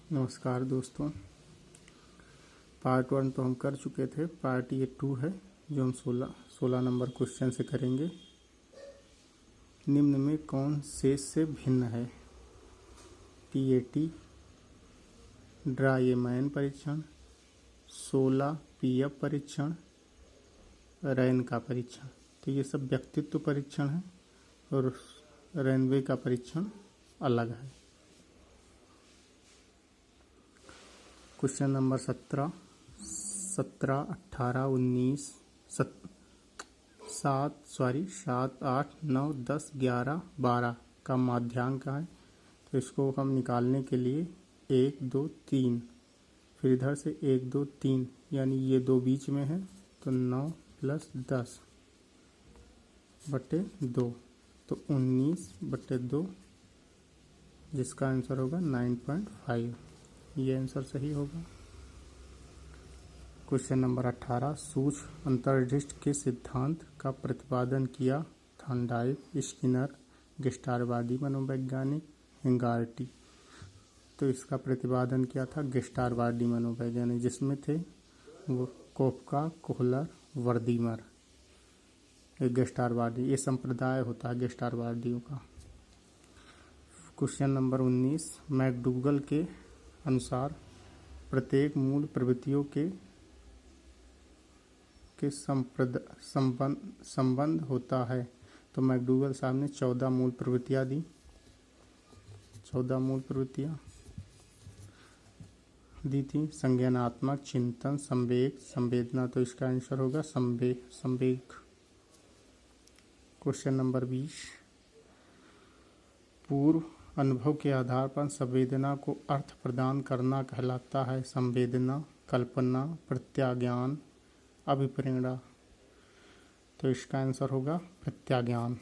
नमस्कार दोस्तों। पार्ट 1 तो हम कर चुके थे। पार्ट ये 2 है जो हम 16 नंबर क्वेश्चन से करेंगे। निम्न में कौन शेष से भिन्न है? PAT ड्राइएमाइन परीक्षण, 16 PF परीक्षण, रैन का परीक्षण। तो ये सब व्यक्तित्व परीक्षण है और रैनवे का परीक्षण अलग है। क्वेश्चन नंबर 17, 18, 19, 7, 8, 9, 10, 11, 12 का माध्यांक है। तो इसको हम निकालने के लिए 1, 2, 3, फिर इधर से 1, 2, 3 यानी ये दो बीच में है तो 9 + 10 बटे 2 तो 19 बटे 2 जिसका आंसर होगा 9.5। ये आंसर सही होगा। क्वेश्चन नंबर 18, सूक्ष्म अंतर्दृष्टि के सिद्धांत का प्रतिपादन किया थॉर्नडाइक, स्किनर, गेस्टाल्टवादी मनोवैज्ञानिक, हेंगार्टी। तो इसका प्रतिपादन किया था गेस्टाल्टवादी मनोवैज्ञानिक, जिसमें थे वो कोफका, कोहलर, वर्दीमर। एक गेस्टाल्टवादी, ये संप्रदाय होता है गेस्टाल्टवादियों का। क्वेश्चन नंबर 19, मैकडूगल के अनुसार प्रत्येक मूल प्रवृत्तियों के संबंध होता है। तो मैकडूगल साहब ने 14 मूल प्रवृत्तियां दी। 14 मूल प्रवृत्तियां दी थी। संज्ञानात्मक, चिंतन, संवेग, संवेदना। तो इसका आंसर होगा संवेग। क्वेश्चन नंबर 20, पूर्व अनुभव के आधार पर संवेदना को अर्थ प्रदान करना कहलाता है। संवेदना, कल्पना, प्रत्याज्ञान, अभिप्रेरणा। तो इसका आंसर होगा प्रत्याज्ञान।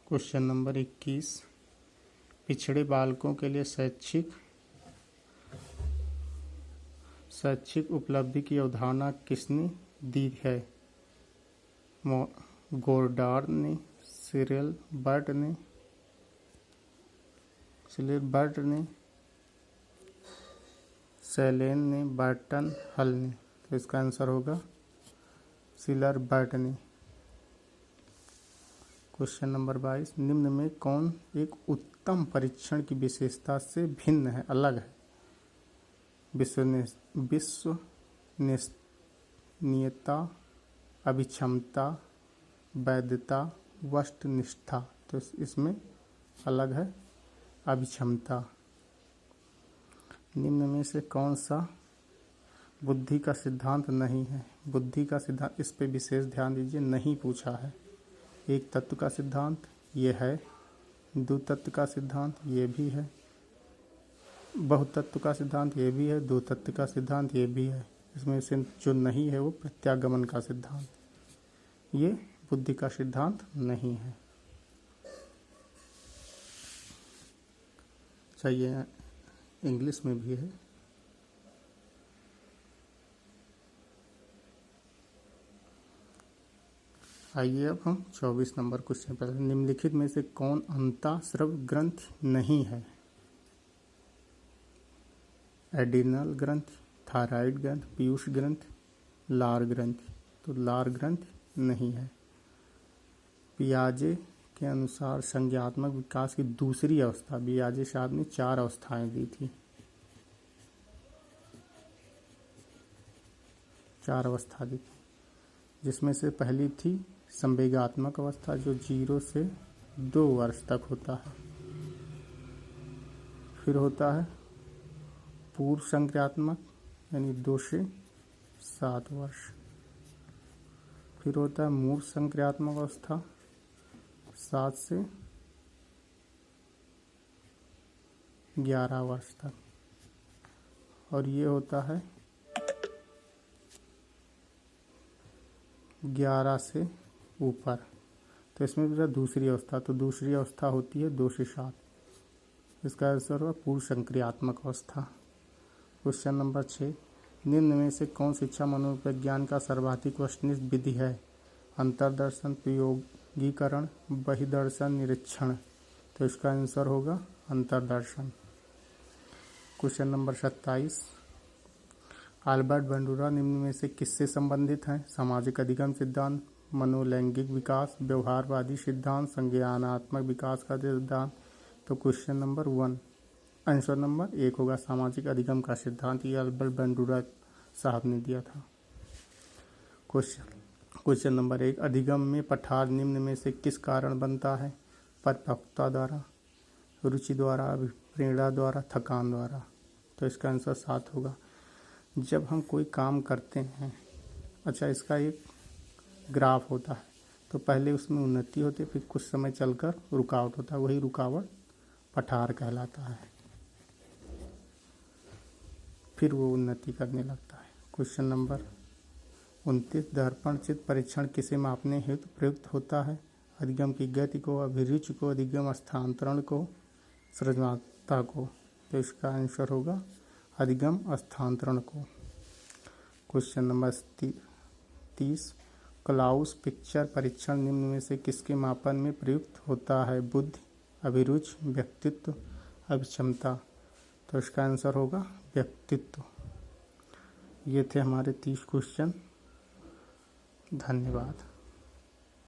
क्वेश्चन नंबर 21, पिछड़े बालकों के लिए शैक्षिक उपलब्धि की अवधारणा किसने दी है? गोडार्ड ने, सिरिल बर्ट ने, सेलेन ने, बर्टन हल ने। तो इसका आंसर होगा सिलर बर्ट ने। क्वेश्चन नंबर 22, निम्न में कौन एक उत्तम परीक्षण की विशेषता से भिन्न है, अलग है? विश्वसनीयता, अभिक्षमता, वैधता, वस्तुनिष्ठता। तो इसमें अलग है अभिक्षमता। निम्न में से कौन सा बुद्धि का सिद्धांत नहीं है? बुद्धि का सिद्धांत, इस पे विशेष ध्यान दीजिए, नहीं पूछा है। एक तत्व का सिद्धांत ये है, दो तत्व का सिद्धांत ये भी है, बहुतत्व का सिद्धांत ये भी है, दो तत्व का सिद्धांत ये भी है। इसमें से जो नहीं है वो प्रत्यागमन का सिद्धांत, ये बुद्धि का सिद्धांत नहीं है। चाहिए इंग्लिश में भी है। आइए अब हम 24 नंबर क्वेश्चन पर। निम्नलिखित में से कौन अंतःस्राव ग्रंथि नहीं है? एडिनल ग्रंथि, थायराइड ग्रंथि, पीयूष ग्रंथि, लार ग्रंथि। तो लार ग्रंथि नहीं है। पियाजे के अनुसार संज्ञानात्मक विकास की दूसरी अवस्था, पियाजे साहब ने 4 अवस्थाएं दी थी। 4 अवस्था दी थी, जिसमें से पहली थी संवेगात्मक अवस्था, जो 0 से 2 वर्ष तक होता है। फिर होता है पूर्व संक्रियात्मक, यानी 2 से 7 वर्ष। फिर होता है मूर्ध संक्रियात्मक अवस्था, 7 से 11 वर्ष तक। और ये होता है 11 से ऊपर। तो इसमें भी दूसरी अवस्था, तो दूसरी अवस्था होती है 2 से 7। इसका आंसर होगा पूर्व संक्रियात्मक अवस्था। क्वेश्चन नंबर 6, निम्न में से कौन शिक्षा मनोविज्ञान का सर्वाधिक वस्तुनिष्ठ विधि है? अंतर्दर्शन, प्रयोगीकरण, बहिर्दर्शन, निरीक्षण। तो इसका आंसर होगा अंतर्दर्शन। क्वेश्चन नंबर 27, अल्बर्ट बंडूरा निम्न में से किससे संबंधित हैं? सामाजिक अधिगम सिद्धांत, मनोलैंगिक विकास, व्यवहारवादी सिद्धांत, संज्ञानात्मक विकास का सिद्धांत। तो क्वेश्चन नंबर 1, आंसर नंबर 1 होगा सामाजिक अधिगम का सिद्धांत। ये अल्बर्ट बंडूरा साहब ने दिया था। क्वेश्चन नंबर 1, अधिगम में पठार निम्न में से किस कारण बनता है? परिपक्वता द्वारा, रुचि द्वारा, प्रेरणा द्वारा, थकान द्वारा। तो इसका आंसर 7 होगा। जब हम कोई काम करते हैं, अच्छा इसका एक ग्राफ होता है, तो पहले उसमें उन्नति होती है, फिर कुछ समय चलकर रुकावट होता है, वही रुकावट पठार कहलाता है, फिर वो उन्नति करने लगता है। क्वेश्चन नंबर 29, दर्पण चित्त परीक्षण किसे मापने हेतु प्रयुक्त होता है? अधिगम की गति को, अभिरुचि को, अधिगम स्थानांतरण को, सृजनात्मकता को। तो इसका आंसर होगा अधिगम स्थानांतरण को। क्वेश्चन नंबर 30, क्लाउस पिक्चर परीक्षण निम्न में से किसके मापन में प्रयुक्त होता है? बुद्धि, अभिरुचि, व्यक्तित्व, अभिक्षमता। तो इसका आंसर होगा व्यक्तित्व। ये थे हमारे 30 क्वेश्चन। धन्यवाद।